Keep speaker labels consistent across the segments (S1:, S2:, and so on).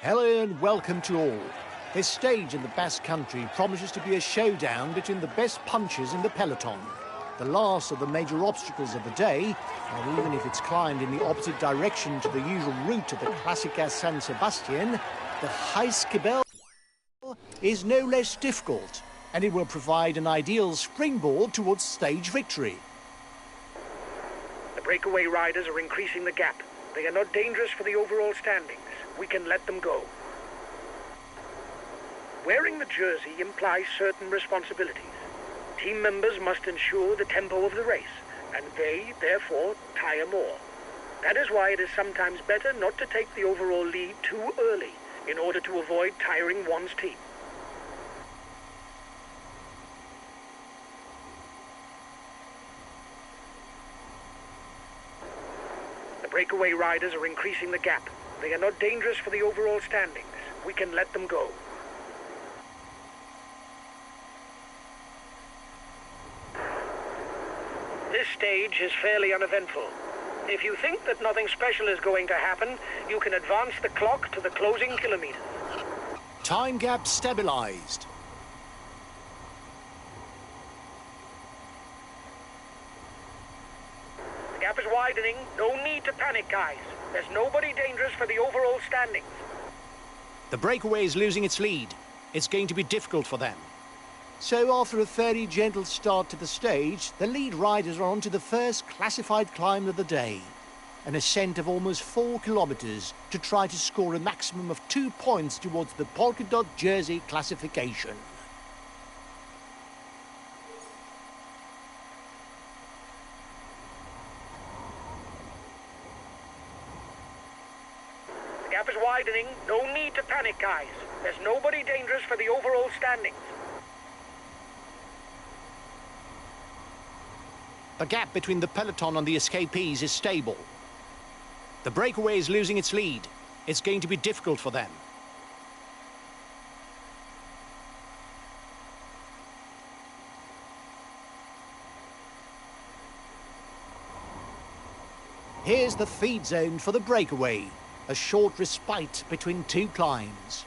S1: Hello and welcome to all. This stage in the Basque Country promises to be a showdown between the best punchers in the peloton. The last of the major obstacles of the day, and even if it's climbed in the opposite direction to the usual route of the Clásica San Sebastián, the Jaizkibel is no less difficult, and it will provide an ideal springboard towards stage victory.
S2: The breakaway riders are increasing the gap. They are not dangerous for the overall standings. We can let them go. Wearing the jersey implies certain responsibilities. Team members must ensure the tempo of the race, and they, therefore, tire more. That is why it is sometimes better not to take the overall lead too early, in order to avoid tiring one's team. The breakaway riders are increasing the gap. They are not dangerous for the overall standings. We can let them go. This stage is fairly uneventful. If you think that nothing special is going to happen, you can advance the clock to the closing kilometers.
S1: Time gap stabilized.
S2: The gap is widening. No need to panic, guys. There's nobody dangerous for the overall standings.
S1: The breakaway is losing its lead. It's going to be difficult for them. So after a fairly gentle start to the stage, the lead riders are on to the first classified climb of the day. An ascent of almost 4 kilometers to try to score a maximum of 2 points towards the polka dot jersey classification.
S2: The gap is widening. No need to panic, guys. There's nobody dangerous for the overall standings.
S1: The gap between the peloton and the escapees is stable. The breakaway is losing its lead. It's going to be difficult for them. Here's the feed zone for the breakaway, a short respite between 2 climbs.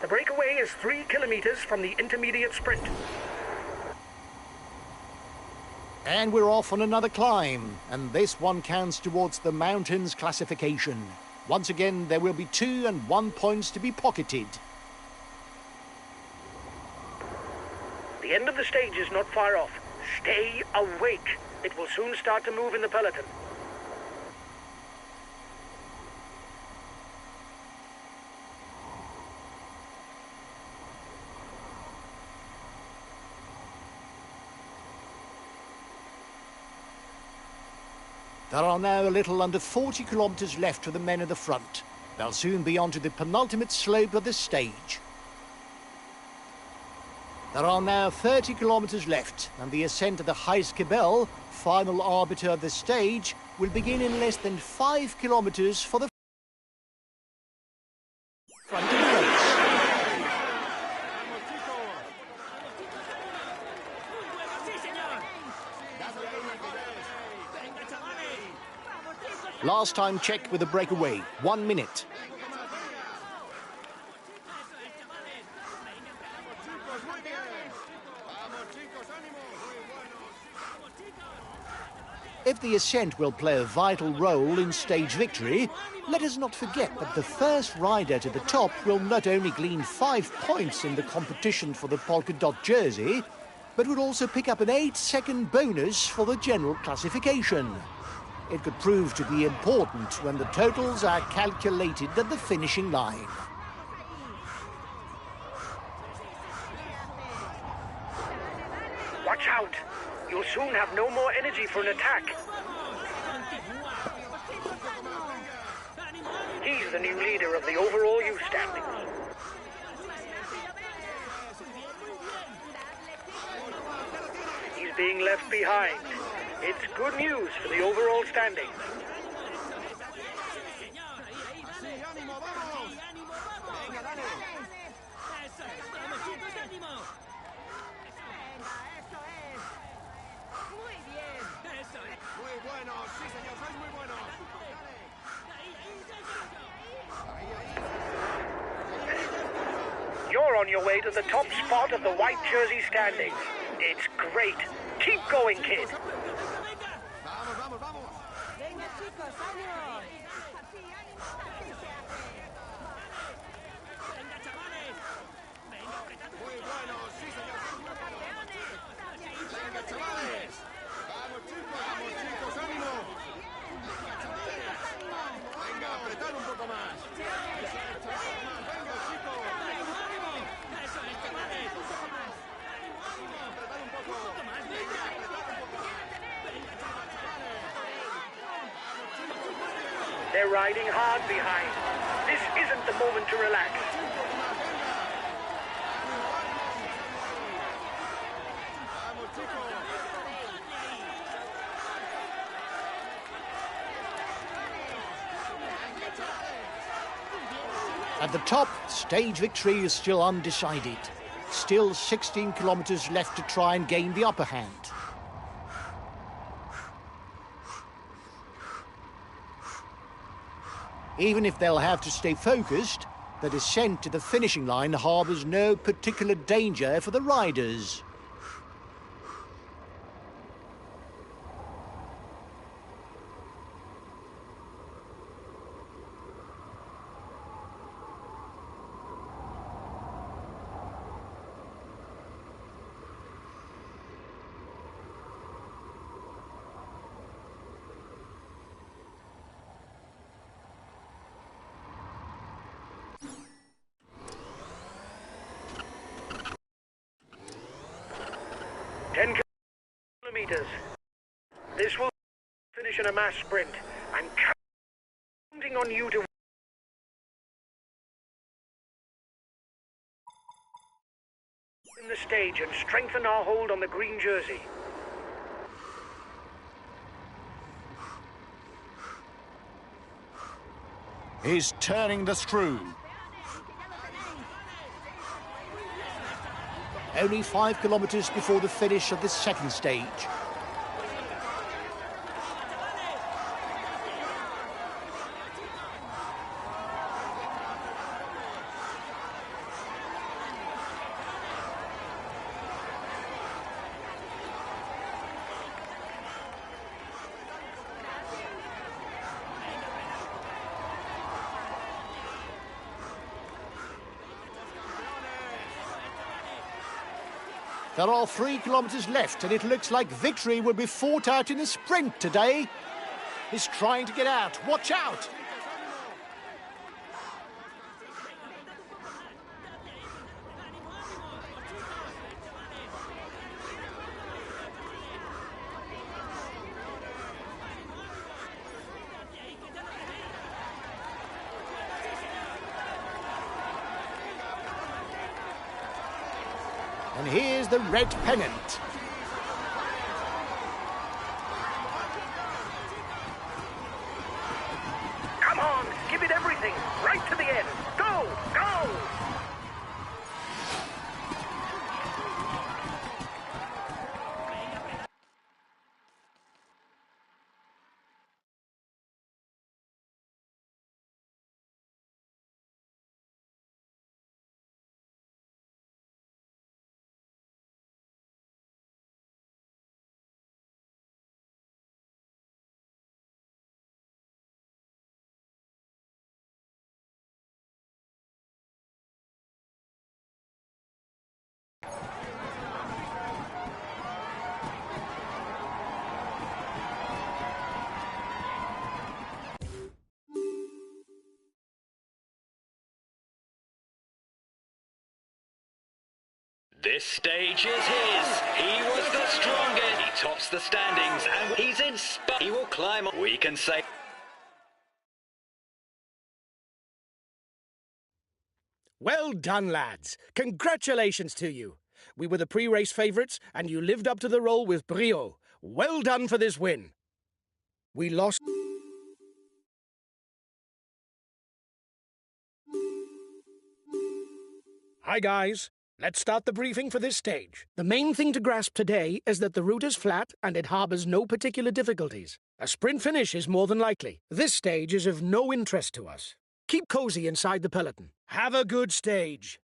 S2: The breakaway is 3 kilometers from the intermediate sprint.
S1: And we're off on another climb, and this one counts towards the mountains classification. Once again, there will be 2 and 1 points to be pocketed.
S2: The end of the stage is not far off. Stay awake. It will soon start to move in the peloton.
S1: There are now a little under 40 kilometers left for the men at the front. They'll soon be onto the penultimate slope of the stage. There are now 30 kilometers left, and the ascent of the Jaizkibel, final arbiter of the stage, will begin in less than 5 kilometers for the front of the race. Last time checked with the breakaway, 1 minute. If the ascent will play a vital role in stage victory, let us not forget that the first rider to the top will not only glean 5 points in the competition for the polka dot jersey, but will also pick up an 8-second bonus for the general classification. It could prove to be important when the totals are calculated at the finishing line.
S2: Watch out! You'll soon have no more energy for an attack. He's the new leader of the overall youth standings. He's being left behind. It's good news for the overall standings. on your way to the top spot of the white jersey standings. It's great. Keep going, kid. They're riding hard behind. This isn't the moment to relax.
S1: At the top, stage victory is still undecided. Still 16 kilometres left to try and gain the upper hand. Even if they'll have to stay focused, the descent to the finishing line harbours no particular danger for the riders.
S2: Kilometers. This will finish in a mass sprint. I'm counting on you to win the stage and strengthen our hold on the green jersey.
S1: He's turning the screw. Only 5 kilometres before the finish of the second stage. There are 3 kilometres left, and it looks like victory will be fought out in a sprint today. He's trying to get out. Watch out! And here's the red pennant.
S2: Come on, give it everything, right to the end. Go, go!
S3: This stage is his. He was the strongest. He tops the standings and he's in spot. He will climb up. We can say...
S4: Well done, lads. Congratulations to you. We were the pre-race favourites and you lived up to the role with brio. Well done for this win. We lost... Hi, guys. Let's start the briefing for this stage. The main thing to grasp today is that the route is flat and it harbours no particular difficulties. A sprint finish is more than likely. This stage is of no interest to us. Keep cozy inside the peloton. Have a good stage.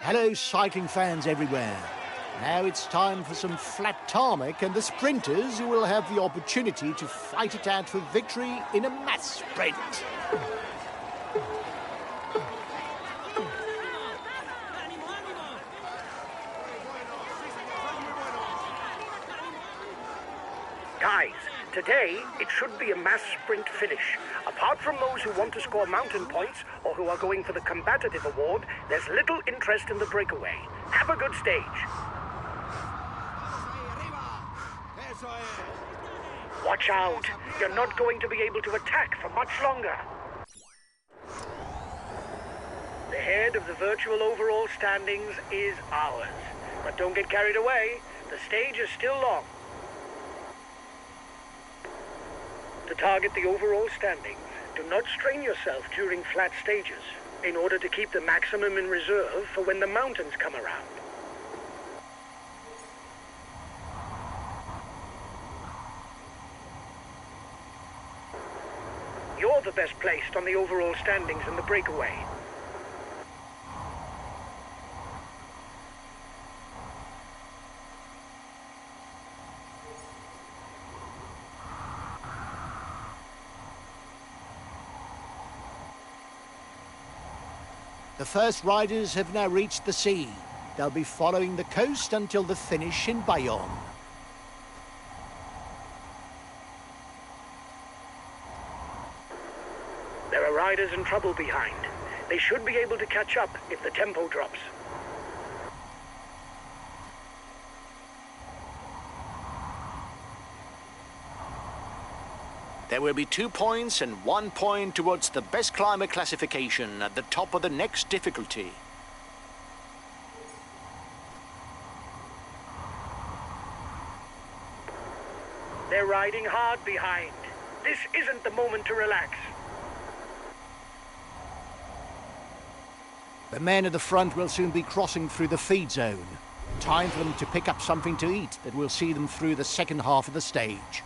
S1: Hello, cycling fans everywhere. Now it's time for some flat tarmac and the sprinters who will have the opportunity to fight it out for victory in a mass sprint.
S2: Guys, today it should be a mass sprint finish. Apart from those who want to score mountain points or who are going for the combative award, there's little interest in the breakaway. Have a good stage. Watch out. You're not going to be able to attack for much longer. The head of the virtual overall standings is ours. But don't get carried away. The stage is still long. To target the overall standings, do not strain yourself during flat stages in order to keep the maximum in reserve for when the mountains come around. You're the best placed on the overall standings in the breakaway.
S1: The first riders have now reached the sea. They'll be following the coast until the finish in Bayonne.
S2: There are riders in trouble behind. They should be able to catch up if the tempo drops.
S1: There will be 2 points and 1 point towards the best climber classification at the top of the next difficulty.
S2: They're riding hard behind. This isn't the moment to relax.
S1: The men at the front will soon be crossing through the feed zone. Time for them to pick up something to eat that will see them through the second half of the stage.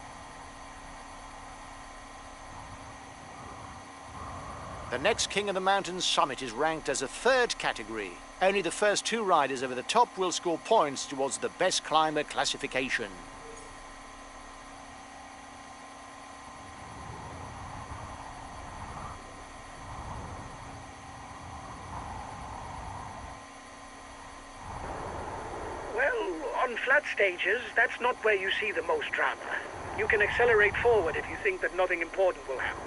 S1: The next King of the Mountains summit is ranked as a 3rd category. Only the first 2 riders over the top will score points towards the best climber classification.
S2: Well, on flat stages, that's not where you see the most drama. You can accelerate forward if you think that nothing important will happen.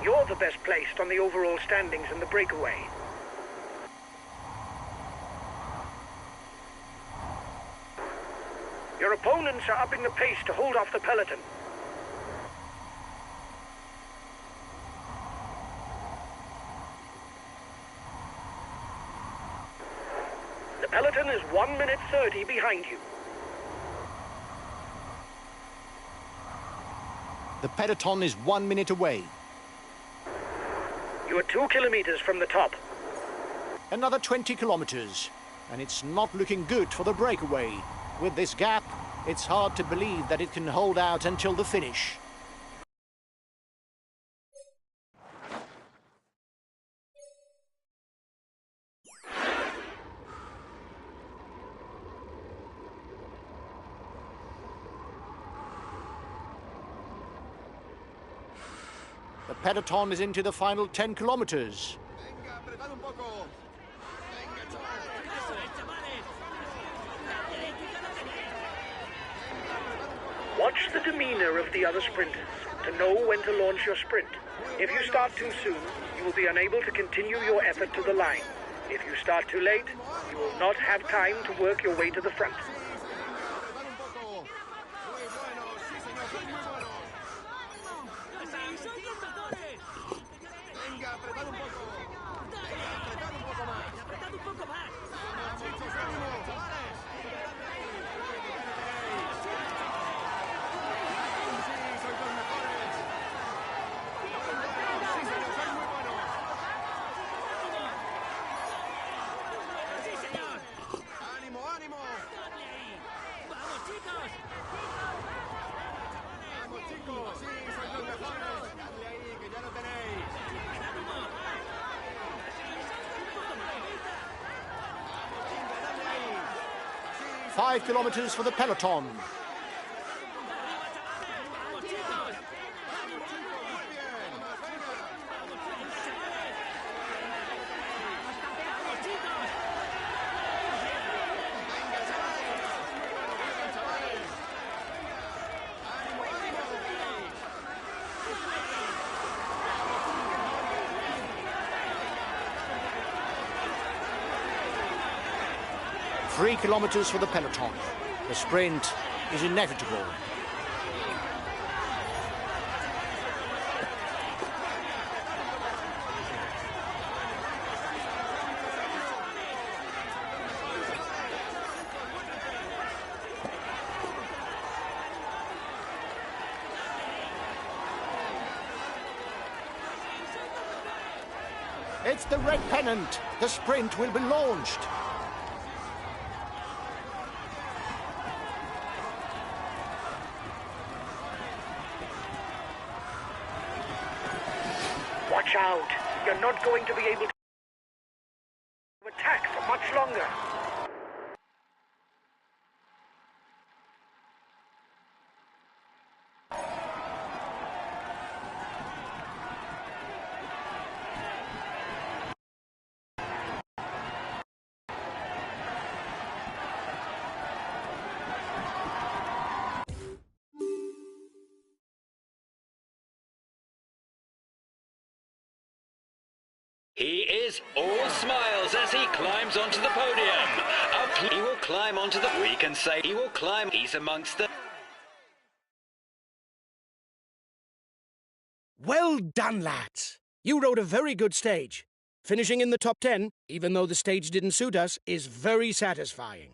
S2: You're the best placed on the overall standings in the breakaway. Your opponents are upping the pace to hold off the peloton. The peloton is 1 minute 30 behind you.
S1: The peloton is 1 minute away.
S2: You are 2 kilometers from the top.
S1: Another 20 kilometers, and it's not looking good for the breakaway. With this gap, it's hard to believe that it can hold out until the finish. The peloton is into the final 10 kilometers.
S2: Watch the demeanor of the other sprinters to know when to launch your sprint. If you start too soon, you will be unable to continue your effort to the line. If you start too late, you will not have time to work your way to the front.
S1: 5 kilometres for the peloton. Three kilometres for the peloton. The sprint is inevitable. It's the red pennant. The sprint will be launched.
S2: Watch out! You're not going to be able to attack for much longer.
S3: He is all smiles as he climbs onto the podium. Up he will climb onto the... We can say he will climb. He's amongst the...
S4: Well done, lads. You rode a very good stage. Finishing in the top 10, even though the stage didn't suit us, is very satisfying.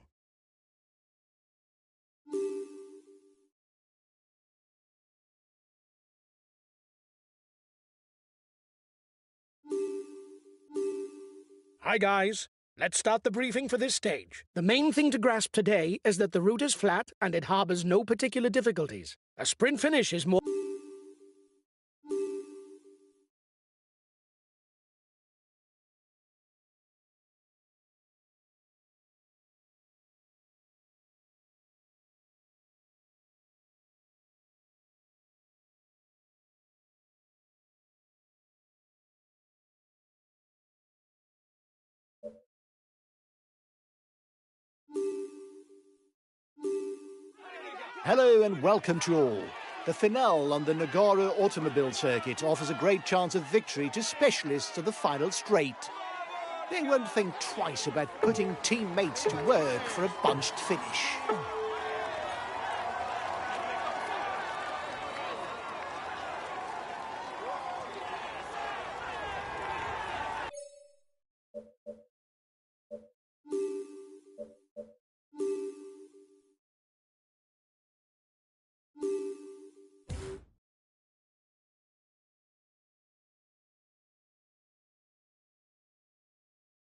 S4: Hi guys, let's start the briefing for this stage. The main thing to grasp today is that the route is flat and it harbours no particular difficulties. A sprint finish is more...
S1: Hello and welcome to all. The finale on the Nagara automobile circuit offers a great chance of victory to specialists of the final straight. They won't think twice about putting teammates to work for a bunched finish.